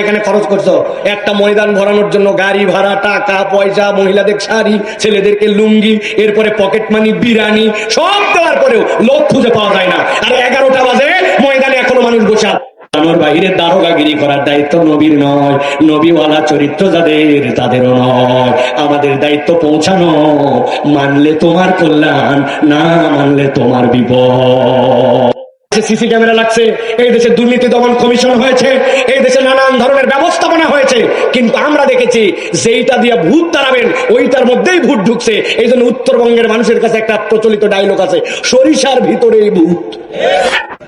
এখানে খরচ করছো একটা ময়দান ভরানোর জন্য, গাড়ি ভাড়া, টাকা পয়সা, মহিলাদের শাড়ি, ছেলেদেরকে লুঙ্গি, এরপরে পকেট মানি, বিরিয়ানি সব দেওয়ার পরেও লোক খুঁজে পাওয়া যায় না। আর 11টা বাজে ময়দানে এখনো মানুষ বসে আছে। আমার বাহিরে দারোগাগিরি করার দায়িত্ব নবীর নয়, নবীওয়ালা চরিত্র যাদের তাদেরও নয়। আমাদের দায়িত্ব পৌঁছানো। মানলে তোমার কল্যাণ, না মানলে তোমার বিপদ। সিসি ক্যামেরা লাগছে, এই দেশে দুর্নীতি দমন কমিশন হয়েছে, এই দেশে নানান ধরনের ব্যবস্থাপনা হয়েছে, কিন্তু আমরা দেখেছি যেইটা দিয়ে ভূত তাড়াবেন ওইটার মধ্যেই ভূত ঢুকছে। এই জন্য উত্তরবঙ্গের মানুষের কাছে একটা প্রচলিত ডায়লগ আছে, সরিষার ভিতরেই ভূত।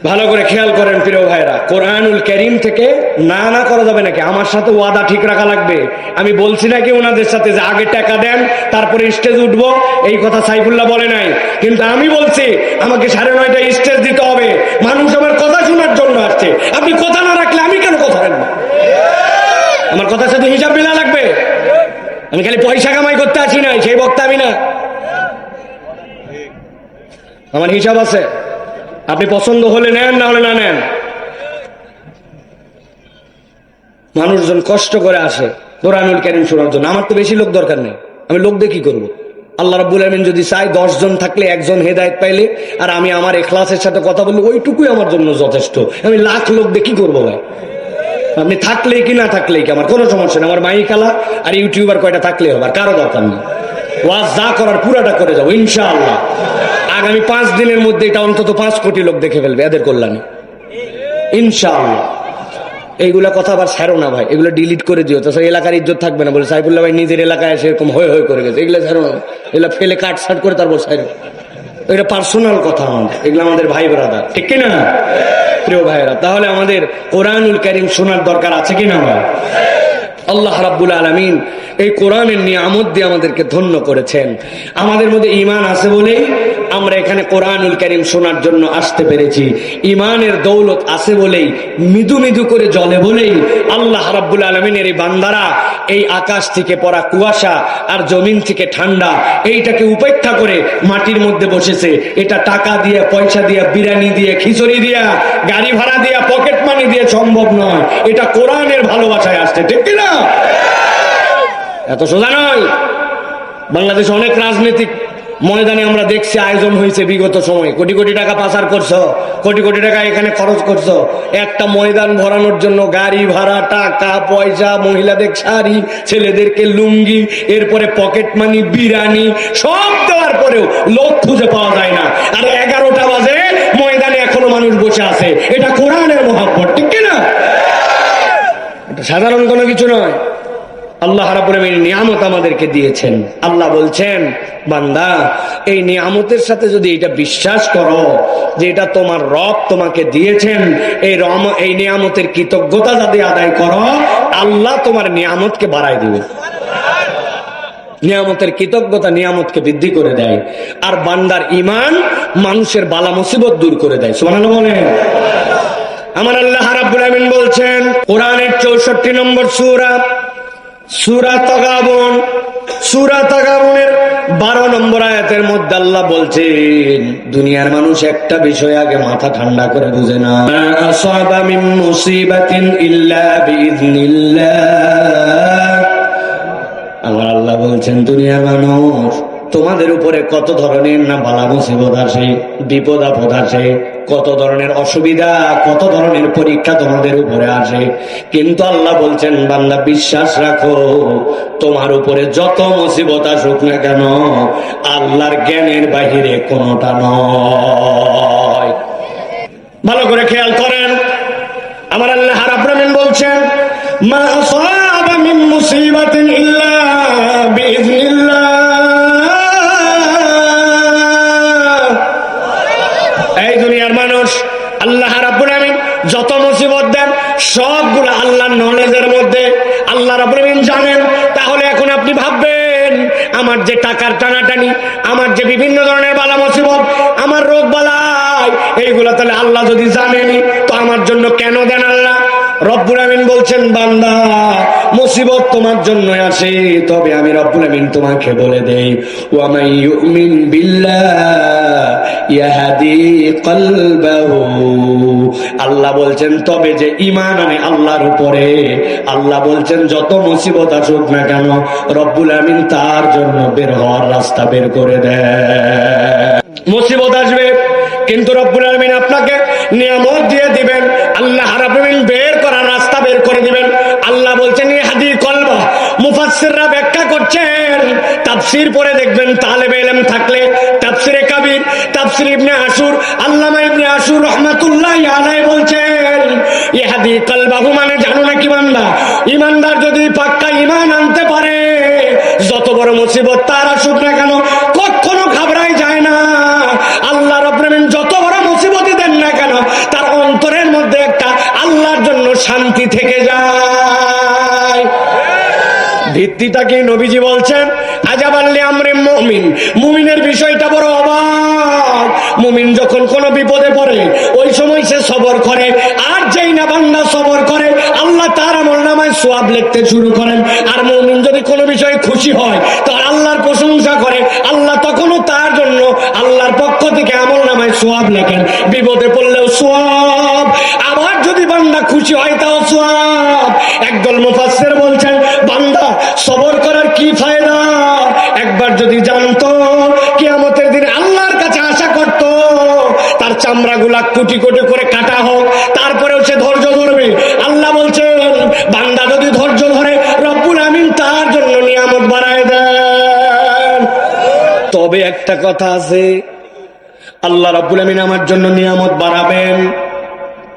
ভালো করে খেয়াল করেন প্রিয় ভাইরা, কোরআনুল কারীম থেকে না না করা যাবে নাকি? আমার সাথে ওয়াদা ঠিক রাখা লাগবে। আমি বলছি নাকি ওনাদের সাথে যে আগে টাকা দেন তারপরে স্টেজ উঠবো, এই কথা সাইফুল্লাহ বলে নাই, কিন্তু আমি বলছি আমাকে 9:30টায় স্টেজ দিতে হবে। মানুষ আমার কথা শোনার জন্য আসছে, আপনি কথা না রাখলে আমি কেন কথা রাখবো? আমার কথার সাথে হিসাব মিলা লাগবে। আমি খালি পয়সা কামাই করতে আসি নাই, সেই বক্তা আমি না, আমার হিসাব আছে। আপনি পছন্দ হলে নেন, না হলে না নেন। মানুষজন কষ্ট করে আসে কোরআনুল কারীম শোনার জন্য। আমার তো বেশি লোক দরকার নেই, আমি লোক দিয়ে কি করবো? আল্লাহ রাব্বুল আমিন যদি চাই 10 জন থাকলে একজন হেদায়েত পাইলে, আর আমি আমার ইখলাসের সাথে কথা বললে ওইটুকুই আমার জন্য যথেষ্ট। আমি লাখ লোক দিয়ে কি করবো ভাই? আপনি থাকলেই কি না থাকলেই কি আমার কোনো সমস্যা নেই। আমার মাইকালা আর ইউটিউবার কয়টা থাকলেই হবে, আর কারো দরকার নেই। ওয়াজ যা করার পুরাটা করে যাবো ইনশাআল্লাহ। আগামী 5 দিনের মধ্যে এটা অন্তত 5 কোটি লোক দেখে ফেলবে এদের কল্যাণে ইনশাআল্লাহ। এইগুলা কথা আবার ছাড়ো না ভাই, এগুলো ডিলিট করে দিও, তো এলাকার ইজ্জত থাকবে না। বলে সাইফুল্লাহ ভাই নিজের এলাকায় এসে এরকম হয়ে হয়ে করে গেছে, এগুলো ছাড়ো না, এগুলো ফেলে কাট ছাট করে তারপর ছাড়ো। এটা পার্সোনাল কথা আমাদের, এগুলো আমাদের ভাই ব্রাদার, ঠিক কিনা প্রিয় ভাইয়েরা? তাহলে আমাদের কোরআনুল কারীম শোনার দরকার আছে কিনা ভাই? আল্লাহ রাব্বুল আলামিন এই কোরআনের নিয়ামত দিয়ে আমাদেরকে ধন্য করেছেন। আমাদের মধ্যে ঈমান আছে বলেই আমরা এখানে কোরআনুল কারীম শোনার জন্য আসতে পেরেছি। ঈমানের দৌলত আছে বলেই, মৃদু মৃদু করে জ্বলে বলেই আল্লাহ রাব্বুল আলামিনের এই বান্দারা এই আকাশ থেকে পড়া কুয়াশা আর জমিন থেকে ঠান্ডা এইটাকে উপেক্ষা করে মাটির মধ্যে বসেছে। এটা টাকা দিয়ে, পয়সা দিয়ে, বিরিয়ানি দিয়ে, খিচুড়ি দিয়া, গাড়ি ভাড়া দিয়া, পকেট মানি দিয়ে সম্ভব নয়। এটা কোরআনের ভালোবাসায় আসছে, ঠিক কিনা? এত সোজা নয়। বাংলাদেশে অনেক রাজনৈতিক ময়দানে আমরা দেখছি আয়োজন হয়েছে বিগত সময়, কোটি কোটি টাকা পাচার করছো, কোটি কোটি টাকা এখানে খরচ করছো একটা ময়দান ভরানোর জন্য, গাড়ি ভাড়া, টাকা পয়সা, মহিলাদের শাড়ি, ছেলেদেরকে লুঙ্গি, এরপরে পকেট মানি, বিরিয়ানি সব দেওয়ার পরেও লোক খুঁজে পাওয়া যায় না। আর 11টা বাজে ময়দানে এখনো মানুষ বসে আছে। এটা কোরআনের মহব্বত, ঠিক কিনা? এটা সাধারণ কোনো কিছু নয়। আল্লাহ রাব্বুল আমিন নিয়ামত আমাদেরকে দিয়েছেন। আল্লাহ বলছেন, বান্দা এই নিয়ামতের সাথে যদি এটা বিশ্বাস করো যে এটা তোমার রব তোমাকে দিয়েছেন, এই নিয়ামতের কৃতজ্ঞতা যদি আদায় করো, আল্লাহ তোমার নিয়ামতকে বাড়াই দিবে। নিয়ামতের কৃতজ্ঞতা নিয়ামতকে বৃদ্ধি করে দেয়। আর বান্দার ঈমান মানুষের বালা মুসিবত দূর করে দেয়। সুবহানাল্লাহ বলেন। আমার আল্লাহ রাব্বুল আমিন বলছেন কোরআনের 64 নম্বর সূরা, সূরা তাগাবুন, সূরা তাগাবুনের 12 নম্বর আয়াতের মধ্যে আল্লাহ বলছেন, দুনিয়ার মানুষ একটা বিষয় আগে মাথা ঠান্ডা করে বুঝে না, আসাবা মিন মুসিবাতিন ইল্লা বিইذনিল্লাহ। আমার আল্লাহ বলছেন, দুনিয়ার মানুষ তোমাদের উপরে কত ধরনের না বালা মুসিবত আসে, বিপদ আপদ আসে, কত ধরনের অসুবিধা, কত ধরনের পরীক্ষা তোমাদের উপরে আসে, কিন্তু আল্লাহ বলছেন, বান্দা বিশ্বাস রাখো, তোমার উপরে যত মুসিবত আসুক না কেন, আল্লাহর জ্ঞানের বাহিরে কোনোটা নয়। ভালো করে খেয়াল করেন, আমার আল্লাহ রাব্বুল আমিন বলছেন, মা আসাবা মিন মুসিবাতিন ইল্লা বিইذনিল্লাহ। এই দুনিয়ার মানুষ আল্লাহ রাব্বুল আমিন যত মুসিবত দেন সবগুলো আল্লাহর নলেজের মধ্যে। আল্লাহ রাব্বুল আমিন জানেন। তাহলে এখন আপনি ভাববেন, আমার যে টাকার টানাটানি, আমার যে বিভিন্ন ধরনের বালা মুসিবত, আমার রোগ বালাই, এইগুলো তাহলে আল্লাহ যদি জানেনি তো আমার জন্য কেন দেন আল্লাহ? রব্বুল আমিন বলছেন, বান্দা মুসিবত তোমার জন্য আসে, তবে আমি রব্বুল আমিন তোমাকে বলে দেই, ওয়া মান ইউমিন বিল্লাহ ইয়াহদি কলবাহু। আল্লাহ বলছেন, তবে যে ঈমান আনে আল্লাহর উপরে, আল্লাহ বলছেন যত মুসিবত আসুক না কেন রব্বুল আমিন তার জন্য বের হওয়ার রাস্তা বের করে দেয়। মুসিবত আসবে কিন্তু রব্বুল আমিন আপনাকে নিয়ামত দিয়ে দিবেন, আল্লাহ রাব্বুল আমিন বের করার রাস্তা বের করে দিবেন। আল্লাহ বলছেন ইহদি কলবা। মুফাসসিররা ব্যাখ্যা করছেন, তাফসীর পড়ে দেখবেন, তালেবে ইলম থাকলে তাফসীরে কাবীর, তাফসীর ইবনে আশুর, আল্লামা ইবনে আশুর রাহমাতুল্লাহি আলাইহি বলছেন ইহদি কলবাহু মানে জানো নাকি বান্দা, ঈমানদার যদি পাক্কা ঈমান আনতে পারে যত বড় মুসিবত তার আসুক না কেন কখনো ঘাবড়ায় যায় না। আল্লাহ রাব্বুল আমিন যত বড় মুসিবতই দেন না কেন তার অন্তরের মধ্যে একটা আল্লাহর জন্য শান্তি থেকে যায়। ভিত্তিটা কি? নবীজি বলছেন আজাবাল্লি আমরে মুমিন, মুমিনের বিষয়টা বড় অবাক। মুমিন যখন কোনো বিপদে পড়ে ওই সময় সে সবর করে, আর যেই না বান্দা সবর করে আল্লাহ তার আমলনামায় সওয়াব লিখতে শুরু করেন। আর মুমিন যদি কোনো বিষয়ে খুশি হয় তো আল্লাহর প্রশংসা করে, আল্লাহ তখনও তার জন্য আল্লাহর পক্ষ থেকে আমলনামায় সওয়াব লেখেন, বিপদে পড়লেও সওয়াব। আবার যদি বান্দা খুশি হয় তাও সওয়াব। একদল মুফাসসির বলছেন বান্দা সবর করার কি ফায়দা, একবার যদি জানতো কিয়ামতের দিনে আল্লাহর কাছে আশা করত তার চামড়াগুলা কোটি কোটি করে কাটা হোক তারপরেও সে ধৈর্য ধরবে। আল্লাহ বলছেন বান্দা যদি ধৈর্য ধরে রব্বুল আমিন তার জন্য নিয়ামত বাড়ায় দেন। তবে একটা কথা আছে, আল্লাহ রব্বুল আমিন আমার জন্য নিয়ামত বাড়াবেন।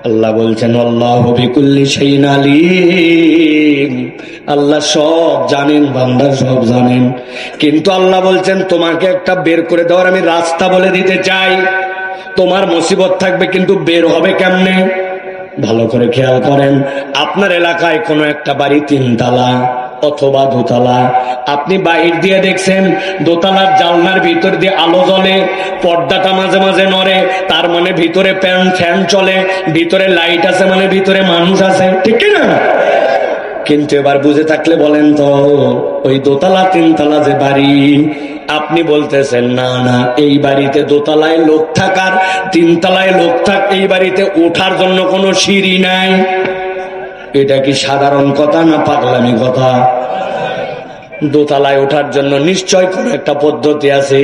আল্লাহ বলছেন আল্লাহু বিকুল্লি শাইইন আলীম, আল্লাহ সব জানেন, বান্দা সব জানেন। কিন্তু আল্লাহ বলছেন তোমাকে একটা বের করে দেওয়ার আমি রাস্তা বলে দিতে চাই। তোমার মুসিবত থাকবে কিন্তু বের হবে কেমনে? ভালো করে খেয়াল করেন, আপনার এলাকায় কোনো একটা বাড়ি 3 তালা অথবা 2 তালা, আপনি বাইরে দিয়ে দেখছেন দোতলার জানলার ভিতর দিয়ে আলো জ্বলে, পর্দাটা মাঝে মাঝে নড়ে, তার মানে ভিতরে ফ্যান চলে, ভিতরে লাইট আছে মানে ভিতরে মানুষ আছে, ঠিক না? কিন্তু এবার বুঝে থাকলে বলেন তো, ওই 2 তালা 3 তালা যে বাড়ি আপনি বলতেছেন না না এই বাড়িতে 2 তালায় লোক থাকার 3 তালায় লোক থাক, এই বাড়িতে ওঠার জন্য কোনো সিঁড়ি নাই। এটা কি সাধারণ কথা না পাগলামি কথা? 2 তালায় ওঠার জন্য নিশ্চয় কোন একটা পদ্ধতি আছে,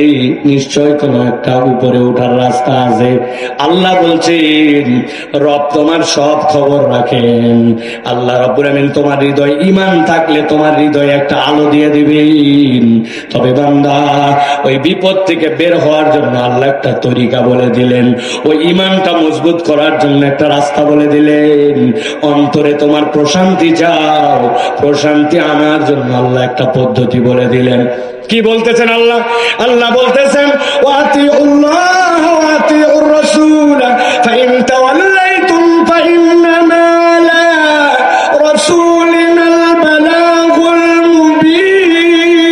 নিশ্চয় কোন একটা উপরে ওঠার রাস্তা আছে। আল্লাহ বলছেন রব তোমার সব খবর রাখেন। আল্লাহ রব্বুল আমিন তোমার হৃদয় ঈমান থাকলে তোমার হৃদয়ে একটা আলো দিয়ে দিবেন। তবে বান্দা ওই বিপদ থেকে বের হওয়ার জন্য আল্লাহ একটা তরিকা বলে দিলেন, ওই ঈমানটা মজবুত করার জন্য একটা রাস্তা বলে দিলেন। অন্তরে তোমার প্রশান্তি চাও, প্রশান্তি আনার জন্য আল্লাহ একটা পদ্ধতি বলে দিলেন। কি বলতেছেন আল্লাহ? আল্লাহ বলতেছেন ওয়াতিউল্লাহ ওয়া আতিউর রাসূল ফাইন তাওয়াল্লাইতুম ফাইন্নামা আলা রাসূলিনাল বালাগুল মুবিন।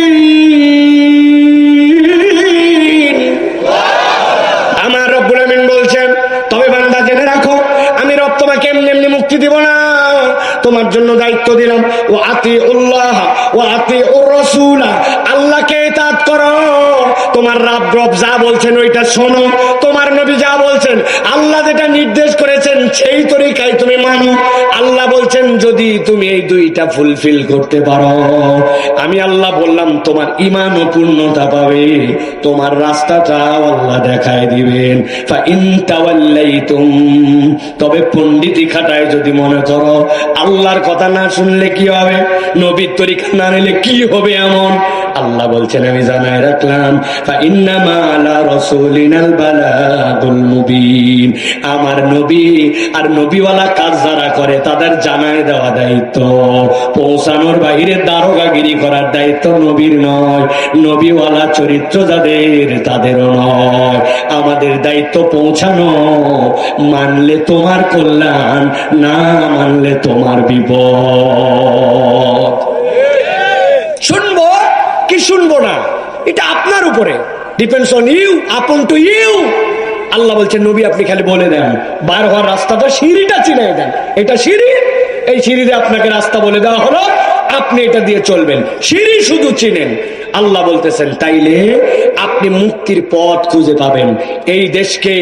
আমার রব্বুল আমিন বলছেন তবে বান্দা জেনে রাখো আমি রব তোমাকে এমনি এমনি মুক্তি দিব না, তোমার জন্য দায়িত্ব দিলাম ও আতিউল্লাহ ও আতিউর রাসূল, আল্লাহকে ইতাআত করো, তোমার রব যা বলছেন ওইটা শোনো, তোমার নবী যা বলছেন আল্লাহ যেটা নির্দেশ করেছেন সেই তরিকায় তুমি মানো। আল্লাহ বলছেন যদি তুমি এই দুইটা ফুলফিল করতে পারো আমি আল্লাহ বললাম তোমার ঈমান ও পূর্ণতা পাবে, তোমার রাস্তাটাও আল্লাহ দেখায় দিবেন। ফাইন তাওয়াল্লাইতুম, তবে পণ্ডিতি খাটায় যদি মনে করো আল্লাহর কথা না শুনলে কি হবে, নবীর তরিকা না নিলে কি হবে, এমন আল্লাহ বলছেন আমি জানায় রাখলাম ফাইন্নামা আলা রাসূলিনাল বালাগুল মুবিন। আমার নবী আর নবীওয়ালা কাজ যারা করে তাদের জানায় দেওয়া দায়িত্ব, পৌঁছানোর বাইরে দারোগাগিরি করার দায়িত্ব নবীর নয়, নবীওয়ালা চরিত্র যাদের তাদেরও নয়। আমাদের দায়িত্ব পৌঁছানো, মানলে তোমার কল্যাণ, না মানলে তোমার বিপদ। শুনবো কি শুনবো না এটা আপনার উপরে, ডিপেন্ডস অন ইউ, আপন টু ইউ। আল্লাহ বলছেন নবী আপনি খালি বলে দেন, বার হওয়ার রাস্তাটা সিঁড়িটা চিনাই দেন, এটা সিঁড়ি এই সিঁড়ি দিয়ে আপনাকে রাস্তা বলে দেওয়া হলো, আপনি এটা দিয়ে চলবেন, সিঁড়ি শুধু চিনেন। আল্লাহ বলতেছেন তাইলে আপনি মুক্তির পথ খুঁজে পাবেন। এই দেশকে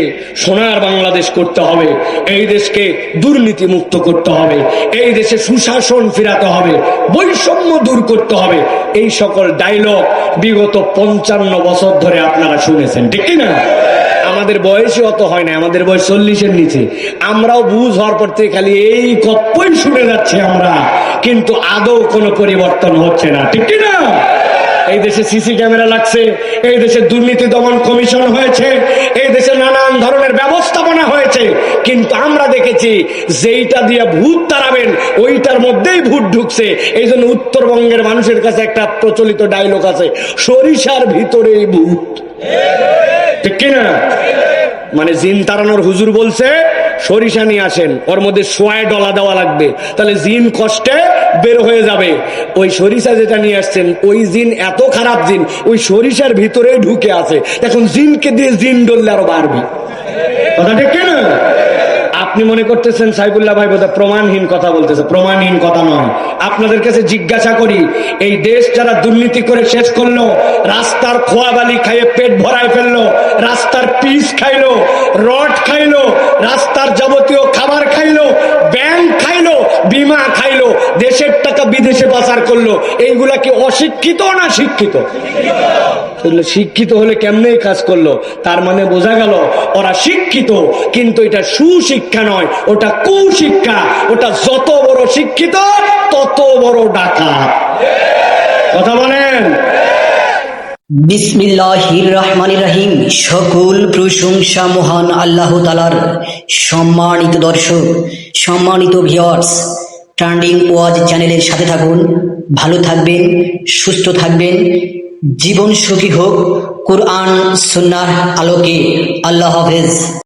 সোনার বাংলাদেশ করতে হবে, এই দেশকে দুর্নীতি মুক্ত করতে হবে, এই দেশে সুশাসন ফিরাতে হবে, বৈষম্য দূর করতে হবে। এই সকল ডায়লগ বিগত 55 বছর ধরে আপনারা শুনেছেন, ঠিক না? আমাদের বয়সই অত হয় না, আমাদের বয়স 40-এর নিচে। আমরাও বুঝ হওয়ার পর থেকে খালি এই গপ্পই শুনে যাচ্ছি আমরা, কিন্তু আদৌ কোনো পরিবর্তন হচ্ছে না, ঠিক না? এই দেশে সিসি ক্যামেরা লাগছে, এই দেশে দুর্নীতি দমন কমিশন হয়েছে, এই দেশে নানান ধরনের ব্যবস্থাপনা হয়েছে, কিন্তু আমরা দেখেছি যেইটা দিয়ে ভূত তাড়াবেন ওইটার মধ্যেই ভূত ঢুকছে। এই জন্য উত্তরবঙ্গের মানুষের কাছে একটা প্রচলিত ডায়লগ আছে, সরিষার ভিতরেই ভূত, ঠিক কিনা? মানে জিন তাড়ানোর হুজুর বলছে সরিষা নিয়ে আসেন, ওর মধ্যে সোয়ায় ডলা দেওয়া লাগবে, তাহলে জিন কষ্টে বের হয়ে যাবে। ওই সরিষা যেটা নিয়ে আসছেন ওই জিন এত খারাপ জিন ওই সরিষার ভিতরে ঢুকে আছে, এখন জিনকে দিয়ে জিন ডললে আরো বাড়বে, কথা ঠিক কিনা? আপনি মনে করতেছেন সাইফুল্লাহ ভাই বোধহয় প্রমাণহীন কথা বলতেছে, প্রমাণহীন কথা নয়। আপনাদের কাছে জিজ্ঞাসা করি, এই দেশ যারা দুর্নীতি করে শেষ করলো, রাস্তার খোয়াবালি খাইয়ে পেট ভরায় ফেললো, রাস্তার পিস খাইলো, রড খাইলো, রাস্তার যাবতীয় খাবার খাইলো, ব্যাংক খাইলো, বিমা খাইলো, দেশের টাকা বিদেশে পাচার করলো, এইগুলা কি অশিক্ষিত না শিক্ষিত? শিক্ষিত হলে কেমনে কাজ করলো? তার মানে বোঝা গেল ওরা শিক্ষিত, কিন্তু এটা সুশিক্ষা নয়, ওটা কুশিক্ষা। ওটা যত বড় শিক্ষিত তত বড় ডাকাত, কথা বলেন। বিসমিল্লাহির রহমানির রহিম। সকল প্রশংসা মহান আল্লাহ তাআলার। সম্মানিত দর্শক, সম্মানিত ভিউয়ার্স, ট্রেন্ডিং ওয়াজ চ্যানেলের সাথে থাকুন, ভালো থাকবেন, সুস্থ থাকবেন, জীবন সুখী হোক কোরআন সুন্নাহর আলোকে। আল্লাহ হাফেজ।